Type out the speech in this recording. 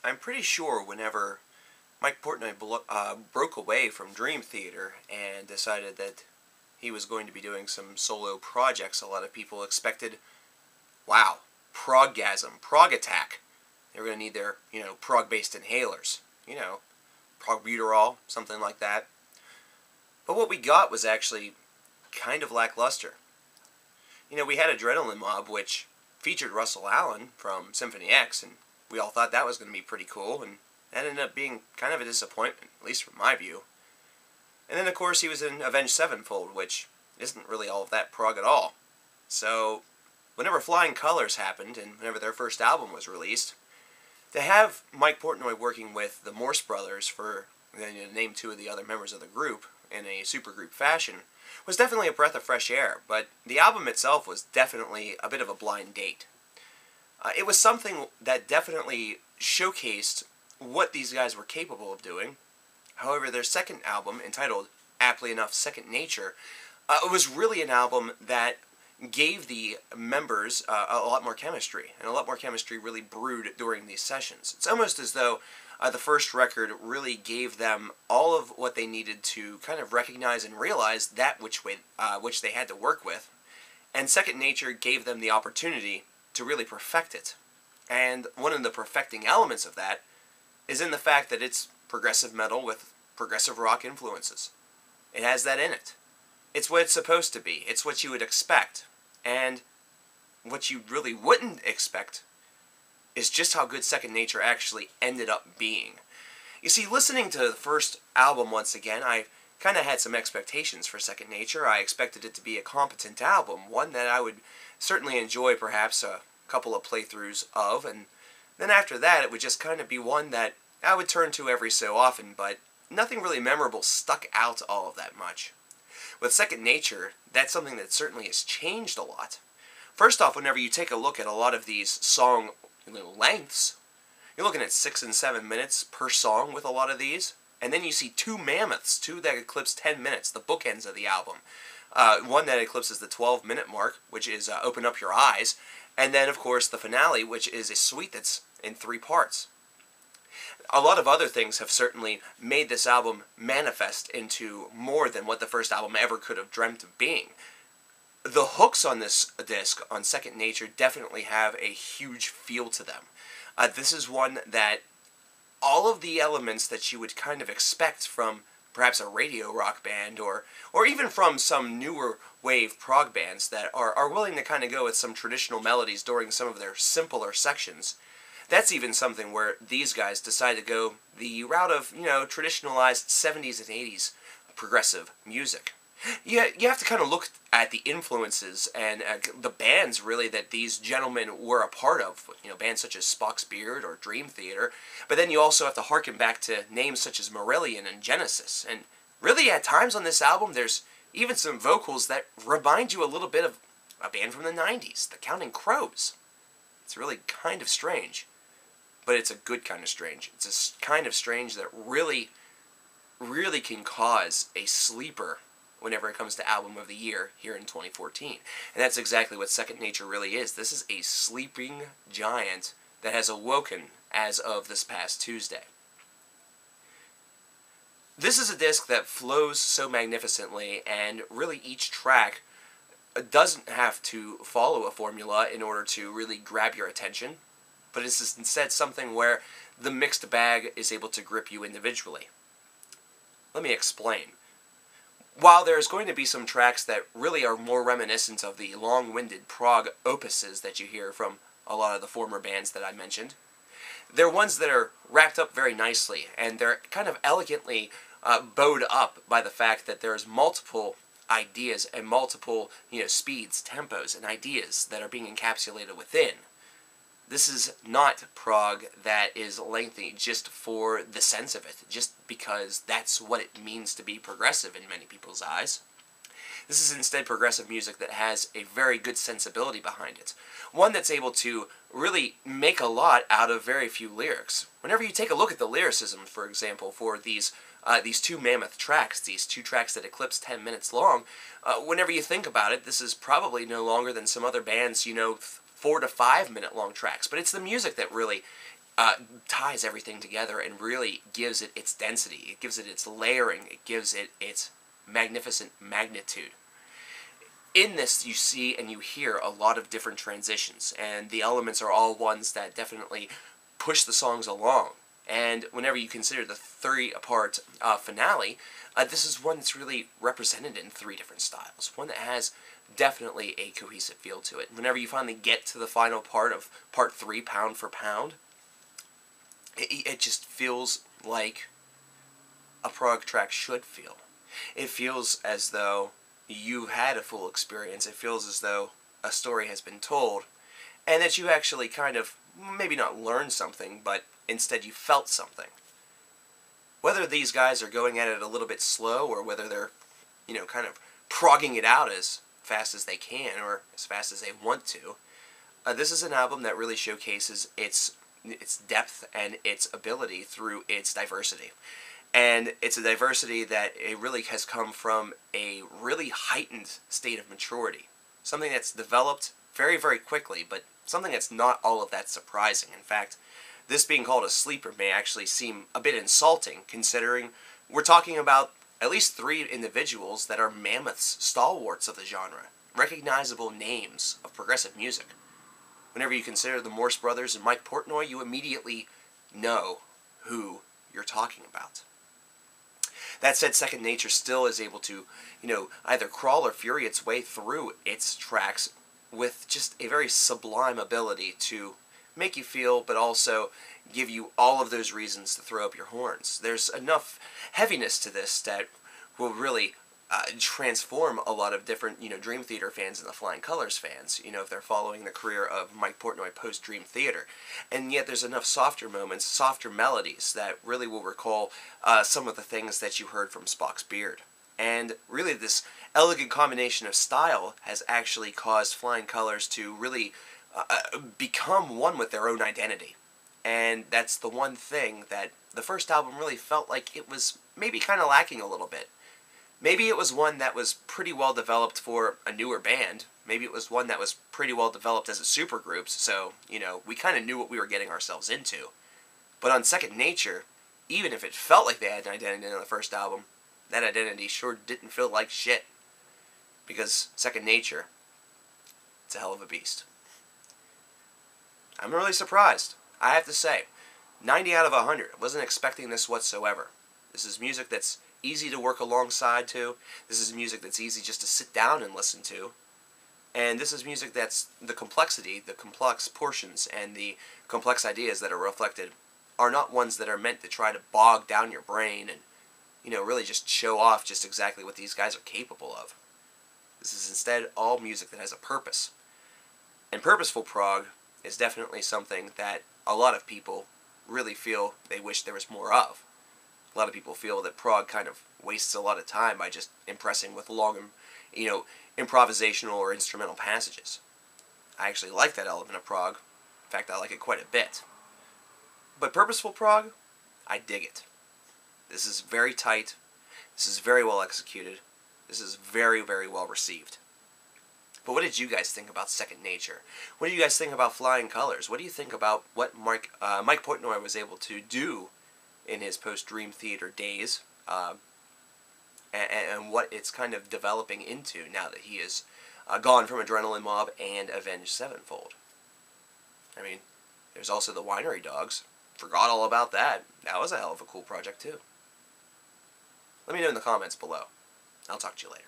I'm pretty sure whenever Mike Portnoy broke away from Dream Theater and decided that he was going to be doing some solo projects, a lot of people expected, wow, prog-gasm, prog-attack. They were going to need their, prog-based inhalers. Prog-buterol, something like that. But what we got was actually kind of lackluster. We had Adrenaline Mob, which featured Russell Allen from Symphony X, and we all thought that was going to be pretty cool, and that ended up being kind of a disappointment, at least from my view. And then, of course, he was in Avenged Sevenfold, which isn't really all of that prog at all. So, whenever Flying Colors happened, and whenever their first album was released, to have Mike Portnoy working with the Morse Brothers for, name two of the other members of the group, in a supergroup fashion, was definitely a breath of fresh air, but the album itself was definitely a bit of a blind date. It was something that definitely showcased what these guys were capable of doing. However, their second album, entitled, aptly enough, Second Nature, was really an album that gave the members a lot more chemistry, and a lot more chemistry really brewed during these sessions. It's almost as though the first record really gave them all of what they needed to kind of recognize and realize that which they had to work with, and Second Nature gave them the opportunity to really perfect it. And one of the perfecting elements of that is in the fact that it's progressive metal with progressive rock influences. It has that in it. It's what it's supposed to be. It's what you would expect. And what you really wouldn't expect is just how good Second Nature actually ended up being. You see, listening to the first album once again, I kind of had some expectations for Second Nature. I expected it to be a competent album, one that I would certainly enjoy perhaps a couple of playthroughs of, and then after that it would just kind of be one that I would turn to every so often, but nothing really memorable stuck out all of that much. With Second Nature, that's something that certainly has changed a lot. First off, whenever you take a look at a lot of these song lengths, you're looking at 6 and 7 minutes per song with a lot of these, and then you see two mammoths, two that eclipse 10 minutes, the bookends of the album. One that eclipses the 12-minute mark, which is Open Up Your Eyes, and then, of course, the finale, which is a suite that's in 3 parts. A lot of other things have certainly made this album manifest into more than what the first album ever could have dreamt of being. The hooks on this disc, on Second Nature, definitely have a huge feel to them. This is one that all of the elements that you would kind of expect from perhaps a radio rock band or even from some newer wave prog bands that are willing to kind of go with some traditional melodies during some of their simpler sections. That's even something where these guys decide to go the route of, traditionalized 70s and 80s progressive music. You have to kind of look at the influences and the bands, really, that these gentlemen were a part of. Bands such as Spock's Beard or Dream Theater. But then you also have to harken back to names such as Marillion and Genesis. And really, at times on this album, there's even some vocals that remind you a little bit of a band from the 90s, the Counting Crows. It's really kind of strange. But it's a good kind of strange. It's a kind of strange that really, really can cause a sleeper whenever it comes to Album of the Year here in 2014. And that's exactly what Second Nature really is. This is a sleeping giant that has awoken as of this past Tuesday. This is a disc that flows so magnificently, and really each track doesn't have to follow a formula in order to really grab your attention, but it's instead something where the mixed bag is able to grip you individually. Let me explain. While there's going to be some tracks that really are more reminiscent of the long-winded prog opuses that you hear from a lot of the former bands that I mentioned, they're ones that are wrapped up very nicely, and they're kind of elegantly bowed up by the fact that there's multiple ideas and multiple speeds, tempos, and ideas that are being encapsulated within. This is not prog that is lengthy just for the sense of it, just because that's what it means to be progressive in many people's eyes. This is instead progressive music that has a very good sensibility behind it. One that's able to really make a lot out of very few lyrics. Whenever you take a look at the lyricism, for example, for these two mammoth tracks, these 2 tracks that eclipse 10 minutes long, whenever you think about it, this is probably no longer than some other bands, 4 to 5 minute long tracks. But it's the music that really ties everything together and really gives it its density. It gives it its layering. It gives it its magnificent magnitude. In this, you see and you hear a lot of different transitions, and the elements are all ones that definitely push the songs along. And whenever you consider the three-part finale, this is one that's really represented in three different styles. One that has definitely a cohesive feel to it. Whenever you finally get to the final part of Part 3, Pound for Pound, it just feels like a prog track should feel. It feels as though you had a full experience. It feels as though a story has been told, and that you actually kind of, maybe not learned something, but instead you felt something. Whether these guys are going at it a little bit slow, or whether they're, kind of progging it out as fast as they can, or as fast as they want to, this is an album that really showcases its depth and its ability through its diversity. And it's a diversity that it really has come from a really heightened state of maturity. Something that's developed very, very quickly, but something that's not all of that surprising. In fact, this being called a sleeper may actually seem a bit insulting, considering we're talking about at least three individuals that are mammoths, stalwarts of the genre, recognizable names of progressive music. Whenever you consider the Morse Brothers and Mike Portnoy, you immediately know who you're talking about. That said, Second Nature still is able to, either crawl or fury its way through its tracks with just a very sublime ability to make you feel, but also give you all of those reasons to throw up your horns. There's enough heaviness to this that will really transform a lot of different, Dream Theater fans and the Flying Colors fans, if they're following the career of Mike Portnoy post-Dream Theater. And yet there's enough softer moments, softer melodies that really will recall some of the things that you heard from Spock's Beard. And really this elegant combination of style has actually caused Flying Colors to really become one with their own identity. And that's the one thing that the first album really felt like it was maybe kind of lacking a little bit. Maybe it was one that was pretty well developed for a newer band. Maybe it was one that was pretty well developed as a supergroup, so, we kind of knew what we were getting ourselves into. But on Second Nature, even if it felt like they had an identity in the first album, that identity sure didn't feel like shit. Because Second Nature, it's a hell of a beast. I'm really surprised, I have to say. 90 out of 100. I wasn't expecting this whatsoever. This is music that's easy to work alongside to. This is music that's easy just to sit down and listen to. And this is music that's the complexity, the complex portions, and the complex ideas that are reflected are not ones that are meant to try to bog down your brain and, really just show off just exactly what these guys are capable of. This is instead all music that has a purpose. And purposeful prog is definitely something that a lot of people really feel they wish there was more of. A lot of people feel that prog kind of wastes a lot of time by just impressing with long, improvisational or instrumental passages. I actually like that element of prog. In fact, I like it quite a bit. But purposeful prog, I dig it. This is very tight. This is very well executed. This is very, very well received. But what did you guys think about Second Nature? What do you guys think about Flying Colors? What do you think about what Mike Portnoy was able to do in his post-Dream Theater days, and what it's kind of developing into now that he is gone from Adrenaline Mob and Avenged Sevenfold? I mean, there's also the Winery Dogs. Forgot all about that. That was a hell of a cool project, too. Let me know in the comments below. I'll talk to you later.